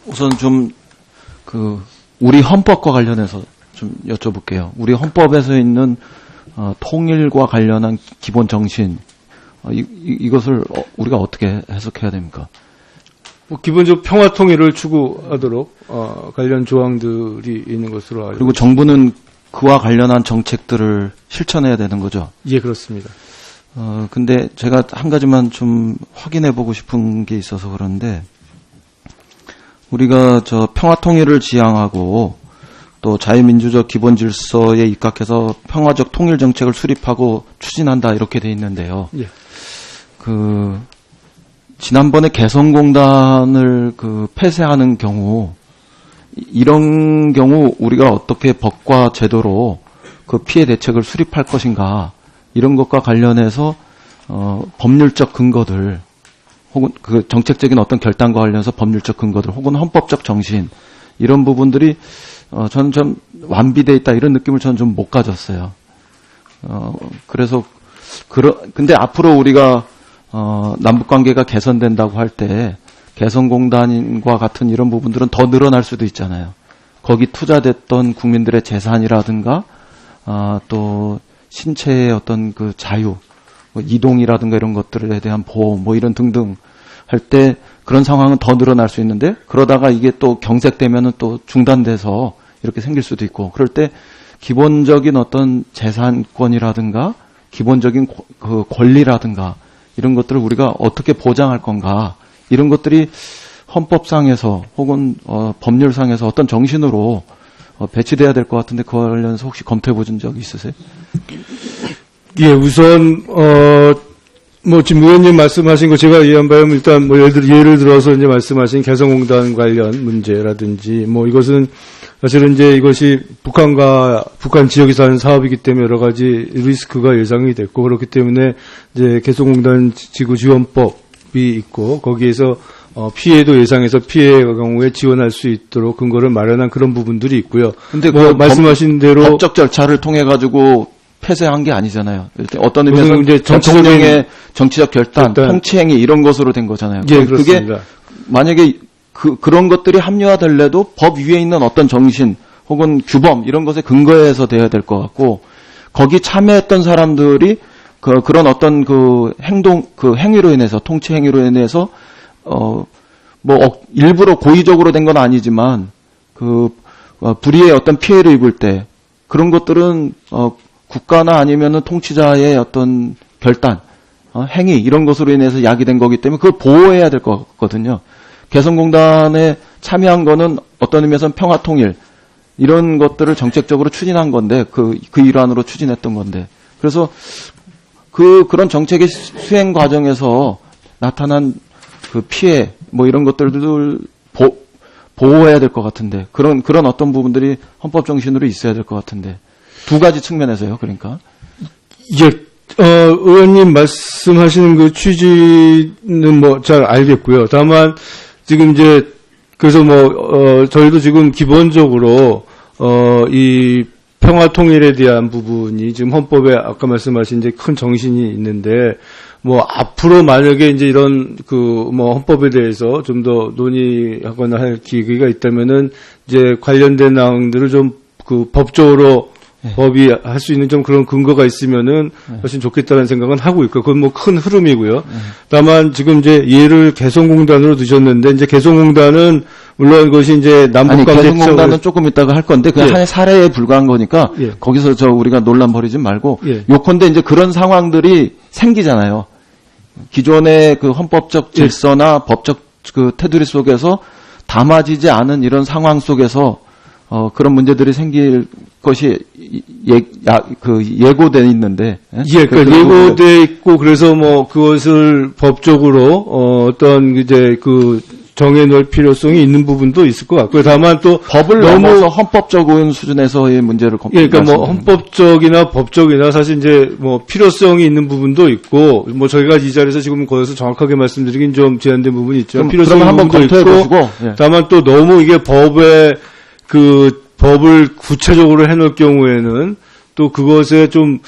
우선 좀 우리 헌법과 관련해서 좀 여쭤볼게요. 우리 헌법에서 있는 통일과 관련한 기본 정신, 이것을 우리가 어떻게 해석해야 됩니까? 기본적으로 평화 통일을 추구하도록 관련 조항들이 있는 것으로 알고 그리고 정부는 그와 관련한 정책들을 실천해야 되는 거죠? 예, 그렇습니다. 근데 제가 한 가지만 좀 확인해 보고 싶은 게 있어서 그런데, 우리가 평화 통일을 지향하고 또 자유민주적 기본 질서에 입각해서 평화적 통일 정책을 수립하고 추진한다 이렇게 돼 있는데요. 예. 지난번에 개성공단을 폐쇄하는 경우, 이런 경우 우리가 어떻게 법과 제도로 그 피해 대책을 수립할 것인가, 이런 것과 관련해서 법률적 근거들, 혹은 그 정책적인 어떤 결단과 관련해서 법률적 근거들, 혹은 헌법적 정신, 이런 부분들이 저는 좀 완비되어 있다 이런 느낌을 저는 좀 못 가졌어요. 그래서 근데 앞으로 우리가 남북 관계가 개선된다고 할 때 개성공단과 같은 이런 부분들은 더 늘어날 수도 있잖아요. 거기 투자됐던 국민들의 재산이라든가 또 신체의 어떤 그 자유, 이동이라든가 이런 것들에 대한 보호, 이런 등등 할 때 그런 상황은 더 늘어날 수 있는데, 그러다가 이게 또 경색되면은 또 중단돼서 이렇게 생길 수도 있고, 그럴 때 기본적인 어떤 재산권이라든가 기본적인 그 권리라든가 이런 것들을 우리가 어떻게 보장할 건가, 이런 것들이 헌법상에서 혹은 법률상에서 어떤 정신으로 배치돼야 될 것 같은데, 그와 관련해서 혹시 검토해 보신 적 있으세요? 예, 우선 지금 의원님 말씀하신 거 제가 이해한 바에 일단 예를 들어서 이제 말씀하신 개성공단 관련 문제라든지 이것은 사실은 이제 이것이 북한 지역에서 하는 사업이기 때문에 여러 가지 리스크가 예상이 됐고, 그렇기 때문에 이제 개성공단 지구 지원법이 있고, 거기에서 피해도 예상해서 피해의 경우에 지원할 수 있도록 근거를 마련한 그런 부분들이 있고요. 근데 말씀하신 대로 법적 절차를 통해 가지고 폐쇄한 게 아니잖아요. 어떤 의미에서 이제 대통령의 정치적 결단, 통치행위 이런 것으로 된 거잖아요. 예, 그게 그렇습니다. 만약에 그런 것들이 합리화될래도 법 위에 있는 어떤 정신 혹은 규범 이런 것에 근거해서 돼야 될 것 같고, 거기 참여했던 사람들이 그런 어떤 행위로 인해서, 통치 행위로 인해서 일부러 고의적으로 된 건 아니지만 불의의 어떤 피해를 입을 때 그런 것들은 국가나 아니면은 통치자의 어떤 결단, 행위 이런 것으로 인해서 야기된 거기 때문에 그걸 보호해야 될 것 같거든요. 개성공단에 참여한 거는 어떤 의미에서는 평화통일 이런 것들을 정책적으로 추진한 건데, 그 일환으로 추진했던 건데, 그래서 그런 정책의 수행 과정에서 나타난 그 피해 이런 것들을 보호해야 될 것 같은데, 그런 어떤 부분들이 헌법 정신으로 있어야 될 것 같은데, 두 가지 측면에서요. 그러니까 의원님 말씀하시는 그 취지는 잘 알겠고요. 다만 지금 이제 그래서 저희도 지금 기본적으로 이 평화 통일에 대한 부분이 지금 헌법에 아까 말씀하신 이제 큰 정신이 있는데, 앞으로 만약에 이제 이런 헌법에 대해서 좀 더 논의하거나 할 기회가 있다면은 이제 관련된 내용들을 좀 법적으로 법이 할 수 있는 좀 그런 근거가 있으면은 훨씬 좋겠다는 생각은 하고 있고, 그건 큰 흐름이고요. 다만 지금 이제 예를 개성공단으로 드셨는데, 이제 개성공단은 물론 그것이 이제 남북관계 개성공단은 조금 이따가 할 건데 그 하나의 사례에 불과한 거니까 거기서 우리가 논란 벌이지 말고, 요컨대 이제 그런 상황들이 생기잖아요. 기존의 그 헌법적 질서나 법적 테두리 속에서 담아지지 않은 이런 상황 속에서 그런 문제들이 생길 것이 예고돼 있는데, 예고돼 있고, 그래서 그것을 법적으로 어떤 이제 정해놓을 필요성이 있는 부분도 있을 것 같고요. 다만 또 법을 넘어서 헌법적인 수준에서의 문제를 그러니까 헌법적이나 법적이나 사실 이제 필요성이 있는 부분도 있고, 저희가 이 자리에서 지금 거기서 정확하게 말씀드리긴 좀 제한된 부분이 있죠. 필요성이 있는 부분도 있고, 다만 또 너무 이게 법을 구체적으로 해놓을 경우에는 또 그것에 좀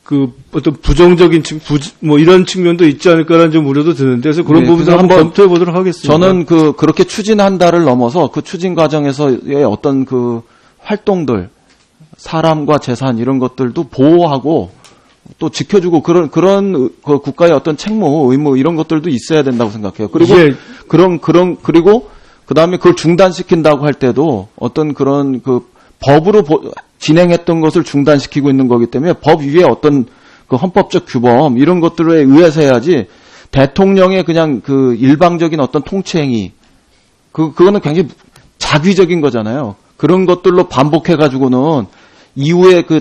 그 어떤 부정적인 뭐 이런 측면도 있지 않을까라는 좀 우려도 드는데 그래서 그런 네, 부분도 한번 검토해 보도록 하겠습니다. 저는 그렇게 추진한다를 넘어서 그 추진 과정에서의 어떤 그 활동들, 사람과 재산 이런 것들도 보호하고 또 지켜주고 그런 그 국가의 어떤 책무, 의무 이런 것들도 있어야 된다고 생각해요. 그리고 예. 그리고 그다음에 그걸 중단시킨다고 할 때도 어떤 그런 그 법으로 진행했던 것을 중단시키고 있는 거기 때문에 법 위에 어떤 그 헌법적 규범 이런 것들에 의해서 해야지 대통령의 그냥 그 일방적인 어떤 통치행위 그거는 굉장히 자기적인 거잖아요. 그런 것들로 반복해 가지고는 이후에 그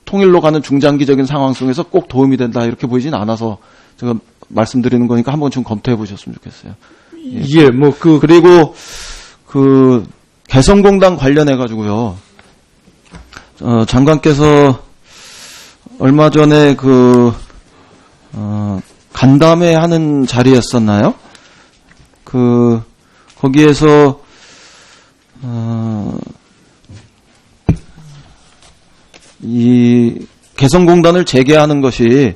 통일로 가는 중장기적인 상황 속에서 꼭 도움이 된다 이렇게 보이진 않아서 제가 말씀드리는 거니까 한번 좀 검토해 보셨으면 좋겠어요. 예, 뭐 그리고 그 개성공단 관련해 가지고요. 장관께서 얼마 전에 간담회 하는 자리였었나요? 거기에서 이 개성공단을 재개하는 것이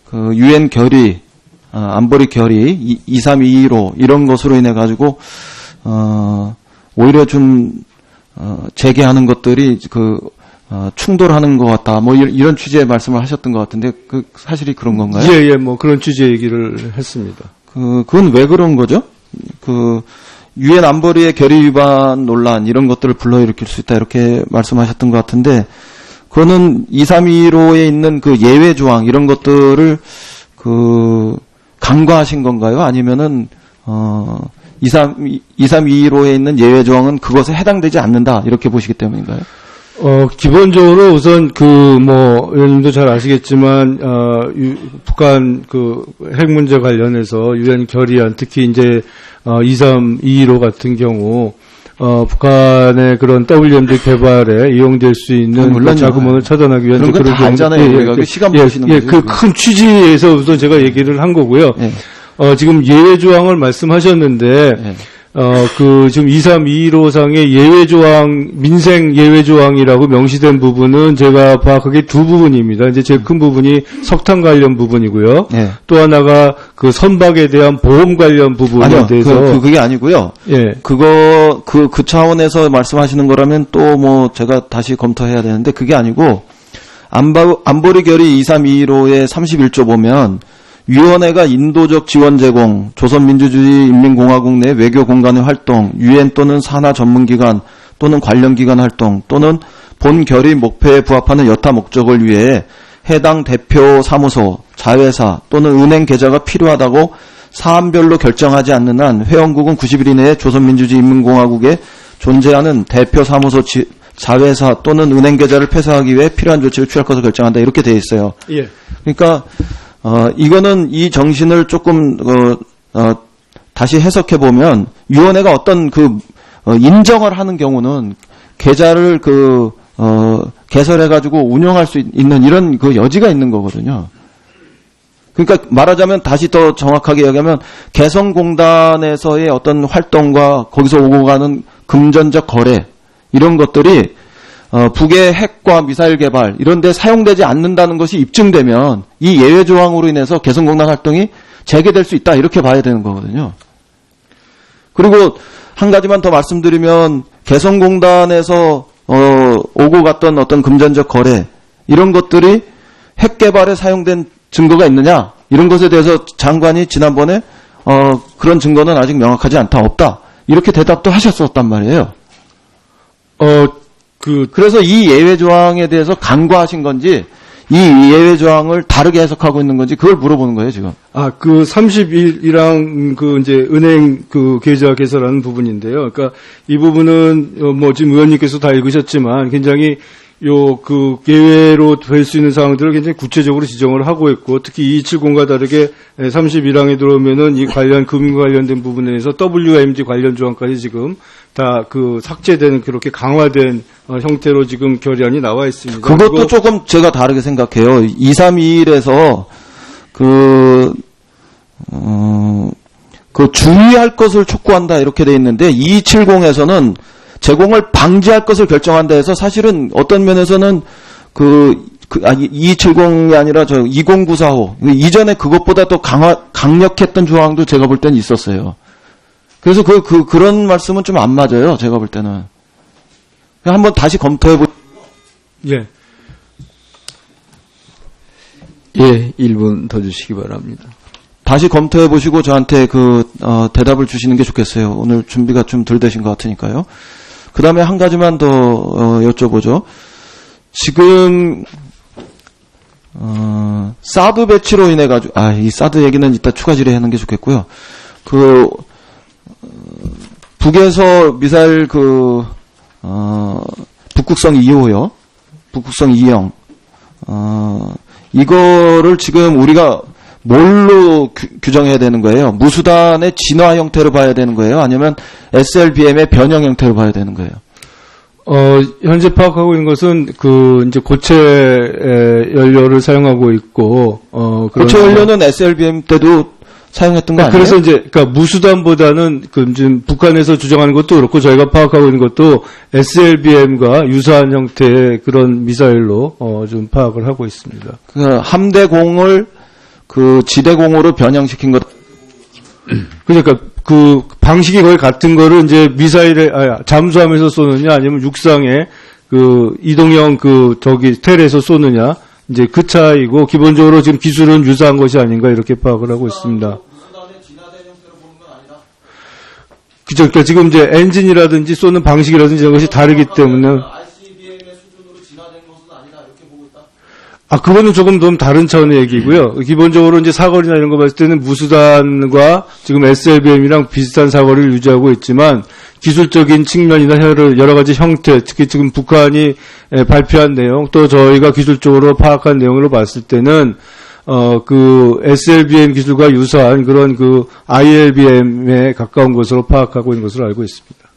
그 유엔 결의, 안보리 결의 2322로 이런 것으로 인해 가지고 오히려 좀 재개하는 것들이 충돌하는 것 같다. 뭐 이런 취지의 말씀을 하셨던 것 같은데 사실이 그런 건가요? 예, 뭐 그런 취지의 얘기를 했습니다. 그건 왜 그런 거죠? 유엔 안보리의 결의 위반 논란 이런 것들을 불러일으킬 수 있다 이렇게 말씀하셨던 것 같은데 그거는 2325에 있는 그 예외 조항 이런 것들을 간과하신 건가요? 아니면은 2325에 있는 예외 조항은 그것에 해당되지 않는다 이렇게 보시기 때문인가요? 기본적으로 우선 의원님도 잘 아시겠지만 북한 핵 문제 관련해서 유엔 결의안 특히 이제 2325 같은 경우 북한의 그런 WMD 개발에 이용될 수 있는 자금원을 차단하기 위한 그런 거 다 알잖아요. 시간 보시는 거죠. 그 큰 취지에서 우선 제가 얘기를 한 거고요. 지금 예외 조항을 말씀하셨는데 지금 2321호상의 예외 조항, 민생 예외 조항이라고 명시된 부분은 제가 파악하기에 두 부분입니다. 이제 제일 큰 부분이 석탄 관련 부분이고요. 또 하나가 그 선박에 대한 보험 관련 부분에 대해서. 그게 아니고요. 그 차원에서 말씀하시는 거라면 또 제가 다시 검토해야 되는데 그게 아니고 안보리 결의 2321호의 31조 보면 위원회가 인도적 지원 제공, 조선민주주의 인민공화국 내 외교 공간의 활동, 유엔 또는 산하 전문기관 또는 관련 기관 활동 또는 본 결의 목표에 부합하는 여타 목적을 위해 해당 대표 사무소, 자회사 또는 은행 계좌가 필요하다고 사안별로 결정하지 않는 한 회원국은 90일 이내에 조선민주주의 인민공화국에 존재하는 대표 사무소, 자회사 또는 은행 계좌를 폐쇄하기 위해 필요한 조치를 취할 것을 결정한다 이렇게 되어 있어요. 그러니까 이거는 이 정신을 조금 다시 해석해 보면 위원회가 어떤 인정을 하는 경우는 계좌를 개설해 가지고 운영할 수 있는 이런 여지가 있는 거거든요. 그러니까 말하자면 다시 더 정확하게 얘기하면 개성공단에서의 어떤 활동과 거기서 오고 가는 금전적 거래 이런 것들이 북의 핵과 미사일 개발 이런 데 사용되지 않는다는 것이 입증되면 이 예외 조항으로 인해서 개성공단 활동이 재개될 수 있다 이렇게 봐야 되는 거거든요. 그리고 한 가지만 더 말씀드리면 개성공단에서 오고 갔던 어떤 금전적 거래 이런 것들이 핵 개발에 사용된 증거가 있느냐 이런 것에 대해서 장관이 지난번에 그런 증거는 아직 명확하지 않다 없다 이렇게 대답도 하셨었단 말이에요. 그래서 이 예외 조항에 대해서 간과하신 건지, 이 예외 조항을 다르게 해석하고 있는 건지, 그걸 물어보는 거예요, 지금. 30일이랑 이제 은행 계좌 개설하는 부분인데요. 그러니까 이 부분은, 지금 의원님께서 다 읽으셨지만, 굉장히 예외로 될 수 있는 사항들을 굉장히 구체적으로 지정을 하고 있고, 특히 270과 다르게 31항에 들어오면은 이 금융과 관련된 부분에서 WMD 관련 조항까지 지금 다 삭제되는 그렇게 강화된 형태로 지금 결의안이 나와 있습니다. 그것도 조금 제가 다르게 생각해요. 2321에서 주의할 것을 촉구한다 이렇게 돼 있는데 2270에서는 제공을 방지할 것을 결정한다 해서 사실은 어떤 면에서는 2270이 아니라 20945. 이전에 그것보다 더 강력했던 조항도 제가 볼 때는 있었어요. 그래서 그런 말씀은 좀 안 맞아요. 제가 볼 때는. 한번 다시 검토해보. 예. 예, 1분 더 주시기 바랍니다. 다시 검토해 보시고 저한테 대답을 주시는 게 좋겠어요. 오늘 준비가 좀 덜 되신 것 같으니까요. 그 다음에 한 가지만 더 여쭤보죠. 지금 사드 배치로 인해 가지고 이 사드 얘기는 이따 추가 질의하는 게 좋겠고요. 북에서 미사일 북극성 2호요. 북극성 2형 이거를 지금 우리가 뭘로 규정해야 되는 거예요? 무수단의 진화 형태로 봐야 되는 거예요? 아니면 SLBM의 변형 형태로 봐야 되는 거예요? 현재 파악하고 있는 것은 이제 고체 연료를 사용하고 있고, 고체 연료는 SLBM 때도 사용했던 거 아니에요? 그래서 이제, 그러니까 무수단보다는 지금 북한에서 주장하는 것도 그렇고 저희가 파악하고 있는 것도 SLBM과 유사한 형태의 그런 미사일로 좀 파악을 하고 있습니다. 함대공을 지대공으로 변형시킨 것. 그러니까 그 방식이 거의 같은 거를 이제 미사일에 잠수함에서 쏘느냐 아니면 육상에 이동형 텔에서 쏘느냐 이제 그 차이고 기본적으로 지금 기술은 유사한 것이 아닌가 이렇게 파악을 하고 있습니다. 그죠? 그러니까 지금 이제 엔진이라든지 쏘는 방식이라든지 이런 것이 다르기 때문에. 그거는 조금 좀 다른 차원의 얘기고요. 기본적으로 이제 사거리나 이런 거 봤을 때는 무수단과 지금 SLBM이랑 비슷한 사거리를 유지하고 있지만 기술적인 측면이나 여러 가지 형태, 특히 지금 북한이 발표한 내용, 또 저희가 기술적으로 파악한 내용으로 봤을 때는 SLBM 기술과 유사한 그런 ILBM에 가까운 것으로 파악하고 있는 것으로 알고 있습니다.